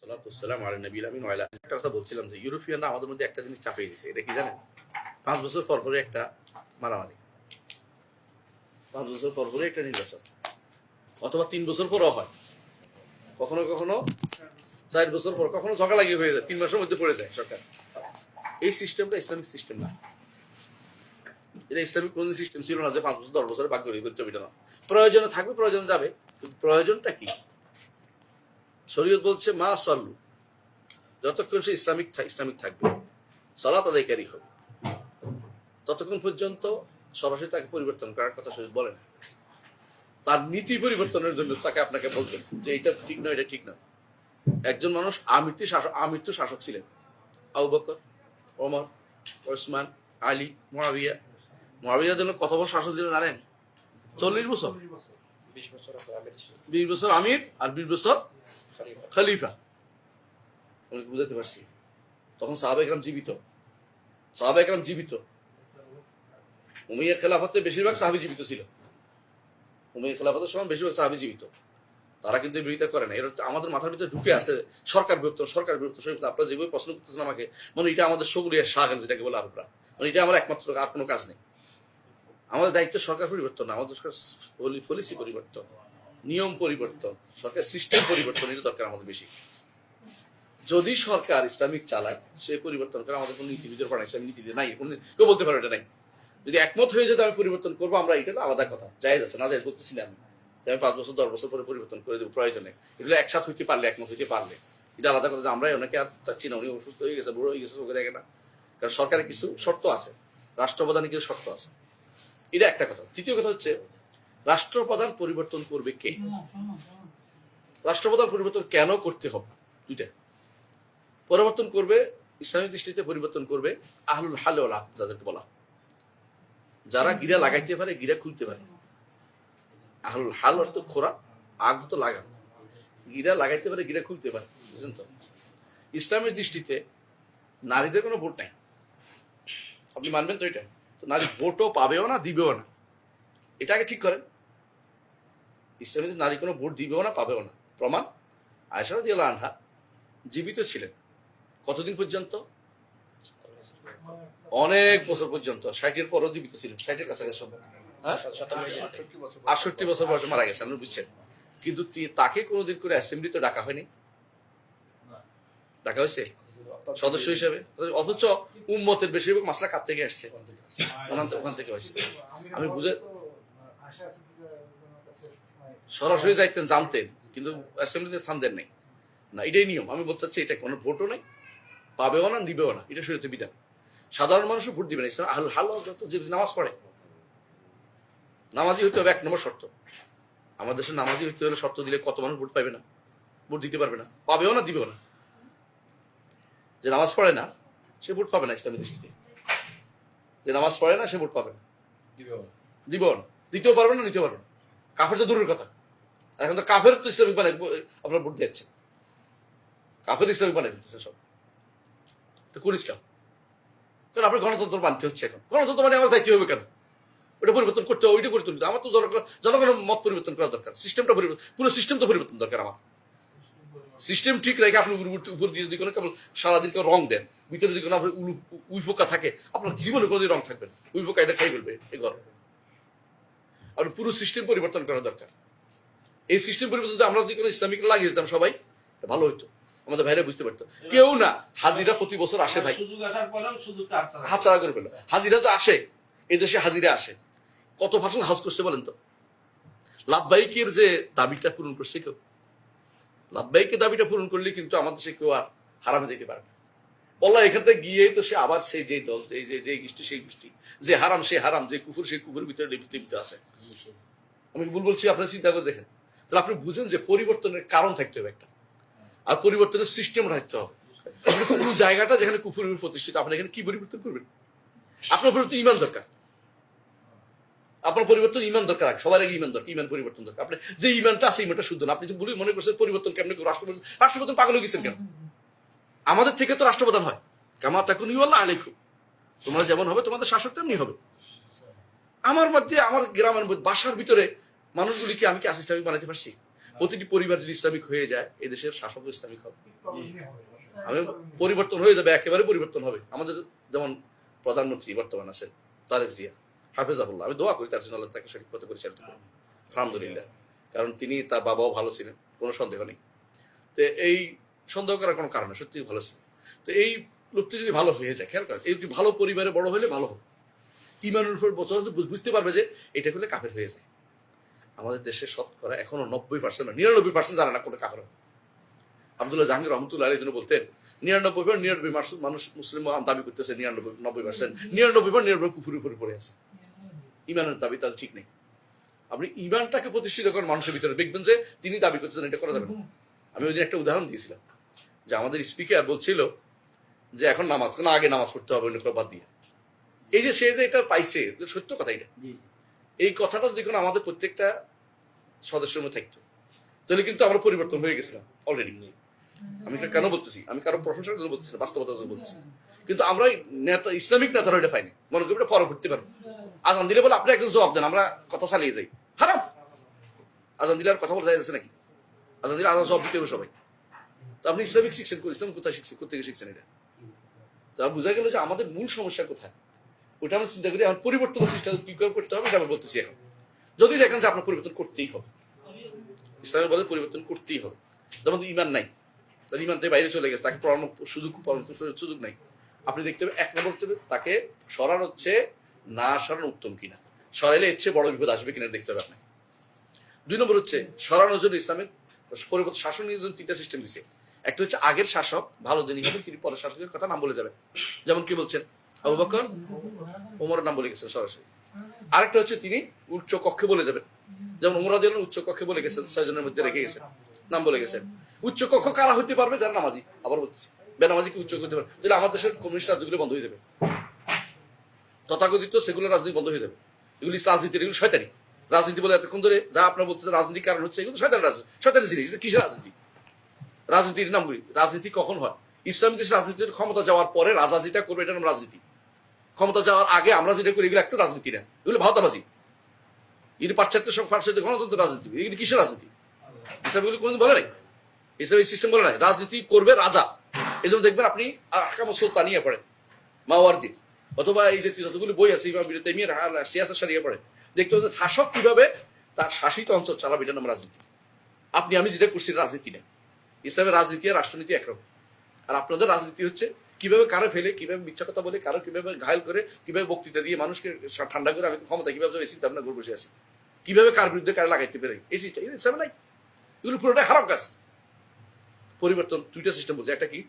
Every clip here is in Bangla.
একটা কথা বলছিলাম যে ইউরোপিয়ানরা আমাদের মধ্যে একটা জিনিস চাপিয়ে দিচ্ছে, এটা কি জানেন? 5 বছর পর পরে একটা মারামারি, 5 বছর পর পরে একটা নির্বাচন, অথবা 3 বছর পরও হয়, কখনো কখনো 4 বছর পর, কখনো ঝগড়ালাগি হয়ে যায়, 3 মাসের মধ্যে পড়ে যায় সরকার। এই সিস্টেমটা ইসলামিক সিস্টেম না, এটা ইসলামিক কোন সিস্টেম ছিল না যে 5 বছর 10 বছরে ভাগ করে করতে হবে না। প্রয়োজনে থাকবে, প্রয়োজনে যাবে, কিন্তু প্রয়োজনটা কি? শরীয়ত বলছে মা সল্লু, যতক্ষণ সে ইসলামিক থাকবে, সালাত আদায়কারী হবে, ততক্ষণ পর্যন্ত সরাসরি তাকে পরিবর্তন করার কথা শরীয়ত বলে না। তার নীতি পরিবর্তনের জন্য তাকে আপনাকে বলবেন যে এটা ঠিক নয়, এটা ঠিক নয়। একজন মানুষ আমৃত্যু শাসক ছিলেন, আবু বকর, ওমর, ওসমান, আলী, মুআবিয়ার জন্য কত বছর শাসক ছিলেন জানেন? 40 বছর, 20 বছর আমির আর 20 বছর খলিফা। বুঝাতে পারছি? তখন সাহাবা একরাম জীবিত। উমাইয়া খেলাফতে বেশিরভাগ সাহাবী জীবিত ছিল, উমাইয়া খেলাফতের সময় বেশিরভাগ সাহাবী জীবিত। তারা কিন্তু বিরোধিতা করে না। এর আমাদের মাথার ভিতরে ঢুকে আছে সরকার বিরক্ত। আপনারা যেভাবে প্রশ্ন করতেছেন আমাকে, মানে এটা আমাদের সগুলিয়ার শাগল, যেটাকে বলে আরবরা, মানে এটা আমার একমাত্র, আর কোনো কাজ নেই। আমাদের দায়িত্ব সরকার পরিবর্তন না, আমাদের পলিসি পরিবর্তন, নিয়ম পরিবর্তন, সরকার সিস্টেম পরিবর্তন, এটা দরকার আমাদের বেশি। যদি সরকার ইসলামিক চালায়, সে পরিবর্তন করে, আমাদের কোনো নীতিবিদের পড়া ইসলামিক নীতি নাই, কেউ বলতে পারবে এটা নাই। যদি একমত হয়ে যেতে আমি পরিবর্তন করবো, আমরা এটা আলাদা কথা, জায়েজ আছে, না জায়েজ বলতেছি না আমি, যে আমি 5 বছর 10 বছর পরে পরিবর্তন করে দেবো প্রয়োজনে। এগুলো একসাথ হইতে পারলে, একমত হইতে পারলে এটা আলাদা কথা। যে আমরাই অনেকে আর চাচ্ছি না, উনি অসুস্থ হয়ে গেছে, বুড়ো হয়ে গেছে, চোখে দেখে না, কারণ সরকারের কিছু শর্ত আছে, রাষ্ট্রপ্রধানের কিছু শর্ত আছে, এটা একটা কথা। তৃতীয় কথা হচ্ছে রাষ্ট্রপ্রধান পরিবর্তন করবে কে? রাষ্ট্রপ্রধান পরিবর্তন কেন করতে হবে? দুইটা পরিবর্তন করবে, ইসলামিক দৃষ্টিতে পরিবর্তন করবে আহলুল হাল ওয়াল আকদ, যাদেরকে বলা, যারা গিরা লাগাইতে পারে, গিরা খুলতে পারে। আহলুল হাল অর্থ খোরা, আকদ তো লাগান, গিরা লাগাইতে পারে, গিরা খুলতে পারে, বুঝলেন তো? ইসলামের দৃষ্টিতে নারীদের কোনো ভোট নাই, আপনি মানবেন তো? এটা তো নারী ভোটও পাবেও না, দিবেও না, এটা আগে ঠিক করেন। ইসলামে নারী কোনো ভোট দিবেও না, পাবেও না। প্রমাণ, আয়েশা রাদিয়াল্লাহু আনহা জীবিত ছিলেন কতদিন পর্যন্ত? অনেক বছর পর্যন্ত, 60-এর পরও জীবিত ছিলেন, 60-এর কাছাকাছি সম্ভব, 68 বছর বয়সে মারা গেছেন, আপনি বুঝছেন? কিন্তু তাকে কোনোদিন করে অ্যাসেম্বলিতে ডাকা হয়নি, ডাকা হয়েছে সদস্য হিসেবে, অথচ উম্মতের বেশিরভাগ মাসলা কার থেকে আসছে? ওখান থেকে হয়েছে। আমি বুঝে সরাসরি যাইতেন, জানতেন, কিন্তু অ্যাসেম্বলিতে স্থান দেন নাই না, এটাই নিয়ম। আমি বলতে চাচ্ছি এটা কোনো ভোটও নাই, পাবেও না, নিবেও না, এটা শরীয়তের বিধান। সাধারণ মানুষও ভোট দিবে না। ইসলাম আহলুল হাল যে নামাজ পড়ে, নামাজি হইতে হবে 1 নম্বর শর্ত। আমাদের দেশে নামাজি হইতে হলে শর্ত দিলে কত মানুষ ভোট পাবে না, ভোট দিতে পারবে না, পাবেও না, দিবেও না। যে নামাজ পড়ে না সে ভোট পাবে না ইসলামের দৃষ্টিতে, যে নামাজ পড়ে না সে ভোট পাবে না, দিবেও না, দিতেও পারবে না, নিতেও পারবে না। কাফের তো দূরের কথা, এখন তো কাফের তো ইসলামিক বানায় আপনার ভোট দিচ্ছে, কাফের ইসলামিক বানাই দিচ্ছে সব। কোন ইসলাম? কারণ আপনার গণতন্ত্র মানতে হচ্ছে। এখন গণতন্ত্র মানে আমার চাইতে হবে কেন? ওটা পরিবর্তন করতে হবে, ওইটা পরিবর্তন করতে, আমার তো জনগণের মত পরিবর্তন করা দরকার, সিস্টেমটা পরিবর্তন, পুরো সিস্টেম তো পরিবর্তন দরকার আমার। সিস্টেম ঠিক রেখে আপনি উপর দিয়ে যদি কোনো কেবল সারাদিন কেউ রং দেন, ভিতরে যদি কোনো আপনার উইপোকা থাকে, আপনার জীবনে কোনোদিন রং থাকবে না, উইপোকা এটা খাই ফেলবে এই ঘর। আপনার পুরো সিস্টেম পরিবর্তন করা দরকার। এই সিস্টেম পরিবর্তন যদি আমরা যদি কোনো ইসলামিক লাগিয়ে দিতাম সবাই, ভালো হইতো, আমাদের ভাইরা বুঝতে পারতো। কেউ না, হাজিরা প্রতি বছর আসে ভাই, হাতছাড়া করে ফেলো। হাজিরা তো আসে, এই দেশে হাজিরা আসে, কত পার্সেন্ট হাজ করছে বলেন তো? লাভবাহিকের যে দাবিটা পূরণ করছে কেউ? লাভবাহিকের দাবিটা পূরণ করলে কিন্তু আমাদের দেশে কেউ আর হারামে যেতে পারে না। বললাম এখান থেকে গিয়ে তো সে আবার সেই যে দল, যে গোষ্ঠী সেই গোষ্ঠী, যে হারাম সে হারাম, যে কুকুর সেই কুকুরের ভিতরে লিপ্ত আছে। আমি ভুল বলছি? আপনারা চিন্তা করে দেখেন, তাহলে আপনি বুঝেন যে পরিবর্তনের কারণ থাকতে হবে একটা, আর পরিবর্তনের সিস্টেম থাকতে হবে। কোন জায়গাটা যেখানে কুফুরের প্রতিষ্ঠিত, আপনি এখানে কি পরিবর্তন করবেন? আপনার পরিবর্তন ইমান দরকার, আপনার পরিবর্তন ইমান দরকার, সবার আগে ইমান দরকার, ইমান পরিবর্তন দরকার। আপনি যে ইমানটা আছে, ইমানটা শুদ্ধ না। আপনি যে বলি মনে করছেন পরিবর্তন কেমন? রাষ্ট্রপ্রধান পাগল হয়ে গেছেন কেন? আমাদের থেকে তো রাষ্ট্রপ্রধান হয়, কামা তাকুন ইউআল্লাহ আলাইকুম, তোমরা যেমন হবে তোমাদের শাসক তেমনি হবে। আমার মধ্যে, আমার গ্রামের মধ্যে, বাসার ভিতরে মানুষগুলিকে আমি কি ইসলামিক বানাইতে পারছি? প্রতিটি পরিবার যদি ইসলামিক হয়ে যায় এই দেশের শাসক ইসলামিক হবে। আমি পরিবর্তন হয়ে যাবে, একেবারে পরিবর্তন হবে। আমাদের যেমন প্রধানমন্ত্রী বর্তমান আছেন তারেক জিয়া হাফেজাহুল্লাহ, আমি দোয়া করি তার জন্য আল্লাহ তাকে সঠিক পথে পরিচালিত করুন, আলহামদুলিল্লাহ। কারণ তিনি, তার বাবাও ভালো ছিলেন, কোনো সন্দেহ নেই। তো এই সন্দেহ করার কোনো কারণ নেই, সত্যি ভালো ছিল। তো এই লোকটি যদি ভালো হয়ে যায়, খেয়াল করেন, এই ভালো পরিবারে বড় হলে ভালো হবে, ইমানের উপর বছর বুঝতে পারবে যে এটা হলে কাফের হয়ে যায়। আমাদের দেশের শতকরা এখনো 90% না 99% জানে না কোনো কাফের হবে। আব্দুল্লাহ জাহাঙ্গীর রহমতুল্লাহ আলাইহি তিনি বলতেন 99% মানুষ মুসলিম দাবি করতেছে, 99% 99% কুফুরের উপরে পড়ে আছে। ইমানের দাবি তাদের ঠিক নেই। আপনি ইমানটাকে প্রতিষ্ঠিত করেন মানুষের ভিতরে, দেখবেন যে তিনি দাবি করতেছেন এটা করা যাবে না। আমি ওই দিন একটা উদাহরণ দিয়েছিলাম যে আমাদের স্পিকার বলছিল যে এখন নামাজ না, আগে নামাজ পড়তে হবে, অন্য কেউ বাদ দিয়ে। এই যে সে যে এটা পাইছে, সত্য কথা এটা। এই কথাটা যদি কোনো আমাদের প্রত্যেকটা সদস্যের মধ্যে থাকতো তাহলে কিন্তু আমরা পরিবর্তন হয়ে গেছিলাম অলরেডি। আমি কেন বলতেছি, আমি কারো প্রশংসার জন্য বলতেছি না, বাস্তবতার জন্য বলতেছি। কিন্তু আমরা নেতা, ইসলামিক নেতারা এটা পাইনি। মনে করি এটা ফলো করতে পারবো। আজান দিলে বলে আপনি একজন জবাব দেন, আমরা কথা চালিয়ে যাই। হারাম। আজান দিলে আর কথা বলা যাচ্ছে নাকি? আজান দিলে আজান জবাব দিতে হবে সবাই। তো আপনি ইসলামিক শিখছেন, ইসলাম কোথায় শিখছেন, কোথেকে শিখছেন এটা? তো বোঝা গেল যে আমাদের মূল সমস্যা কোথায়, ওটা আমরা চিন্তা করি। এখন পরিবর্তনের চেষ্টা কি করে করতে হবে এটা আমরা বলতেছি এখন। যদি দেখেন যে আপনার পরিবর্তন করতেই হবে, ইসলামের বলে পরিবর্তন করতেই হবে। যেমন ইমান নাই, তাহলে ইমান থেকে বাইরে চলে গেছে, তাকে পড়ানোর সুযোগ নাই। আপনি দেখতে হবে 1 নম্বর হবে তাকে সরানো হচ্ছে না সরানো উত্তম কিনা, সরাইলে এর চেয়ে বড় বিপদ আসবে কিনা দেখতে হবে আপনি। 2 নম্বর হচ্ছে সরানোর জন্য ইসলামের পরিবর্তন শাসন নিয়ে 3টা সিস্টেম দিচ্ছে। একটা হচ্ছে আগের শাসক ভালো দিনই হবে, কিন্তু পরের শাসকের কথা নাম বলে যাবে। যেমন কি বলছেন, আবু বকর ওমরের নাম বলে গেছেন সরাসরি। আরেকটা হচ্ছে তিনি উচ্চ কক্ষে বলে যাবেন, যেমন ওমর রাদিয়াল্লাহু উচ্চ কক্ষে বলে গেছেন, 6 জনের মধ্যে রেখে গেছেন, নাম বলে গেছেন। উচ্চ কক্ষ কারা হতে পারবে? যারা নামাজি। আবার বলতেছি বেনামাজি কি উচ্চ করতে পারবে? তাহলে আমাদের দেশের কমিউনিস্ট রাজনীতিগুলো বন্ধ হয়ে যাবে, তথাকথিত সেগুলো রাজনীতি বন্ধ হয়ে যাবে। এগুলি রাজনীতি, এগুলো শয়তানি রাজনীতি বলে এতক্ষণ ধরে যা আপনারা বলতেছেন রাজনীতির কারণ হচ্ছে এগুলো শয়তানি রাজনীতি, শয়তানি জিনিস। এটা কিসের রাজনীতি? রাজনীতির নামগুলি রাজনীতি কখন হয়? ইসলামী দেশের রাজনীতির ক্ষমতা যাওয়ার পরে রাজা যেটা করবে এটার নাম রাজনীতি। ক্ষমতা যাওয়ার আগে আমরা যেটা করি এগুলো একটা রাজনীতি না, এগুলো ভাওতাবাজি। এগুলি পাশ্চাত্য গণতন্ত্র রাজনীতি, এগুলি কিসের রাজনীতি? ইসলাম এগুলো কোনদিন বলে নাই, ইসলামিক সিস্টেম বলে নাই। রাজনীতি করবে রাজা। এই জন্য দেখবেন আপনি আহকামুস সুলতানিয়া পড়েন, মাওয়ার্দির, অথবা এই যে যতগুলো বই আছে ইমাম ইবনে তাইমিয়ার সিয়াসা শরিয়া পড়েন, দেখতে হবে শাসক কিভাবে তার শাসিত অঞ্চল চালাবে, এটার নাম রাজনীতি। আপনি আমি যেটা করছি রাজনীতি নেই। ইসলামের রাজনীতি আর রাষ্ট্রনীতি একরকম। আর আপনাদের রাজনীতি হচ্ছে কিভাবে কারো ফেলে, কিভাবে মিথ্যা কথা বলে, কারো কিভাবে ঘায়ল করে, কিভাবে বক্তৃতা দিয়ে মানুষকে ঠান্ডা করে আমি ক্ষমতা কিভাবে এসি চিন্তা করে বসে আছি, কিভাবে কার বিরুদ্ধে কারে লাগাইতে পারে, এই সিস্টেম ইসলামে নাই। এগুলো পুরোটাই হারাম কাজ। পরিবর্তন 2টা সিস্টেম বলছে, একটা কি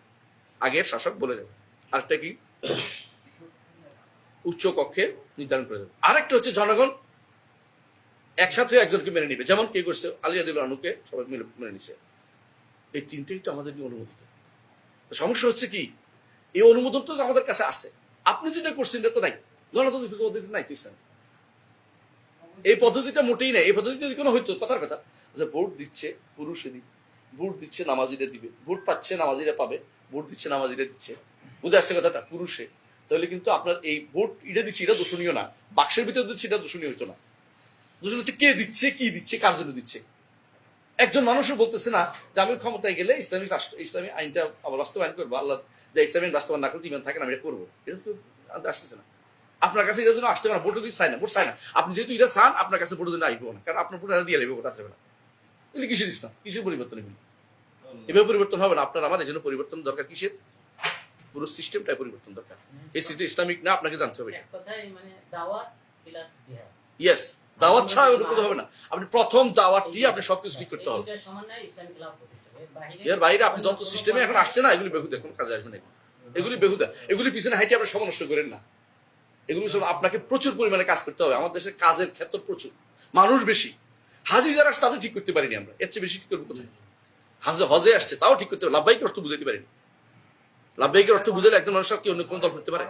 আগের শাসক বলে যাবে, আরেকটা কি উচ্চ কক্ষে নির্ধারণ করে দেবে, আরেকটা হচ্ছে জনগণ একসাথে একজনকে মেনে নিবে। যেমন কে করছে, আলী রাদিয়াল্লাহু আনহুকে সবাই মেনে নিছে। এই 3টেই তো আমাদের অনুমোদিত। সমস্যা হচ্ছে কি, এই অনুমোদন তো আমাদের কাছে আছে, আপনি যেটা করছেন এটা তো নাই, গণতান্ত্রিক পদ্ধতি নাই তো ইসলাম। এই পদ্ধতিটা মোটেই নাই। এই পদ্ধতি যদি কোনো হইতো, কথার কথা যে ভোট দিচ্ছে পুরুষে দিবে, ভোট দিচ্ছে নামাজিরা দিবে, ভোট পাচ্ছে নামাজিরা পাবে, ভোট দিচ্ছে নামাজিরা দিচ্ছে, বুঝে আসছে কথাটা পুরুষে, তাহলে কিন্তু আপনার এই ভোট এটা দিচ্ছে এটা দূষণীয় না, বাক্সের ভিতরে দিচ্ছে এটা দূষণীয় হইতো না। দূষণ হচ্ছে কে দিচ্ছে, কি দিচ্ছে, কার জন্য দিচ্ছে। একজন মানুষও বলতেছে না যে আমি ক্ষমতায় গেলে ইসলামিক রাষ্ট্র, ইসলামী আইনটা আবার বাস্তবায়ন করবো, আল্লাহ যে ইসলামী বাস্তবায়ন না করতে ইমান থাকে না, আমি এটা করবো। এটা তো আসতেছে না আপনার কাছে, এটার জন্য আসতে পারে না। ভোট দিতে চাই না, ভোট চাই না। আপনি যেহেতু এটা চান, আপনার কাছে ভোটের জন্য আসবো না, কারণ আপনার ভোট দিয়ে লাগবে, ভোট আসবে না। এগুলি কিসের ইসলাম, কিসের পরিবর্তন? এগুলি এভাবে পরিবর্তন হবে না। আপনার আমার এই জন্য পরিবর্তন দরকার কিসের? পুরো সিস্টেমটাই পরিবর্তন দরকার। এই সিস্টেম ইসলামিক না, আপনাকে জানতে হবে। ইয়েস, দাওয়াত ছাড়া ওটা হবে না। আপনি প্রথম দাওয়াত দিয়ে আপনি সবকিছু ঠিক করতে হবে। এর বাইরে আপনি যত সিস্টেমে এখন আসছে না, এগুলি বেহুদা, কোনো কাজে আসবে না। এগুলি বেহুদা, এগুলি পিছনে হাইটে আপনি সময় নষ্ট করেন না। এগুলি আপনাকে প্রচুর পরিমাণে কাজ করতে হবে। আমাদের দেশের কাজের ক্ষেত্র প্রচুর, মানুষ বেশি। হাজি যারা তাদের ঠিক করতে পারিনি আমরা, এর চেয়ে বেশি ঠিক করবো কোথায়? হজে আসছে তাও ঠিক করতে হবে, লাভবাহিকের অর্থ বুঝাইতে পারিনি। লাভবাহিকের অর্থ বুঝালে একজন মানুষ কি অন্য কোন দল করতে পারে?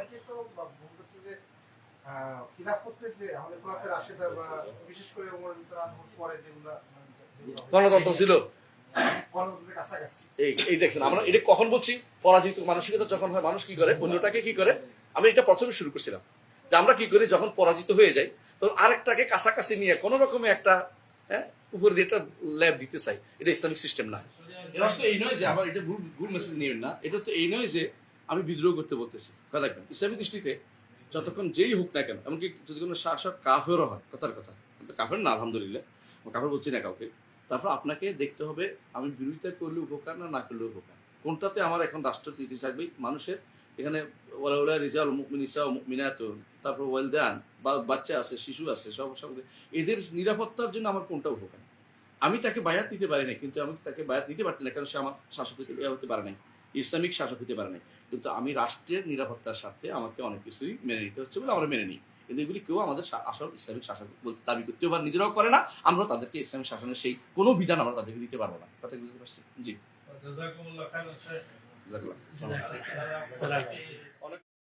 গণতন্ত্র ছিল, এই দেখছেন আমরা এটা কখন বলছি, পরাজিত মানসিকতা যখন হয়, মানুষ কি করে, অন্যটাকে কি করে। আমি এটা প্রথমে শুরু করছিলাম যে আমরা কি করি, যখন পরাজিত হয়ে যাই তখন আরেকটাকে কাছাকাছি নিয়ে কোন রকমে একটা হ্যাঁ উপরে দিয়ে একটা ল্যাব দিতে চাই, এটা ইসলামিক সিস্টেম না। এর অর্থ এই নয় যে আবার এটা ভুল মেসেজ নেবেন না, এটা তো এই নয় যে আমি বিদ্রোহ করতে বলতেছি। কথা রাখবেন, ইসলামিক দৃষ্টিতে যতক্ষণ যেই হোক না কেন, এমনকি যদি কোনো শাসক কাফেরও হয়, কথার কথা, কিন্তু কাফের না আলহামদুলিল্লাহ, কাফের বলছি না কাউকে, তারপর আপনাকে দেখতে হবে আমি বিরোধিতা করলে উপকার না করলে উপকার, কোনটাতে আমার এখন রাষ্ট্র হিসাবে মানুষের এখানে তারপর ওয়েলদান বা বাচ্চা আছে, শিশু আছে, সব সঙ্গে এদের নিরাপত্তার জন্য আমার কোনটা উপকার। আমি তাকে বায়াত দিতে পারি না, কিন্তু আমি তাকে বায়াত দিতে পারছি না কারণ সে আমার শাসক হতে পারে নাই, ইসলামিক শাসক হতে পারে নাই, কিন্তু আমি রাষ্ট্রের নিরাপত্তার স্বার্থে আমাকে অনেক কিছুই মেনে নিতে হচ্ছে বলে আমরা মেনে নিই। কিন্তু এগুলি কেউ আমাদের আসল ইসলামিক শাসক বলতে দাবি করতেও বা নিজেরাও করে না, আমরা তাদেরকে ইসলামিক শাসনের সেই কোনো বিধান আমরা তাদেরকে দিতে পারবো না। কথা বুঝতে পারছি? জি, জাযাকুমুল্লাহ খাইরান শেখ। জাযাকাল্লাহ।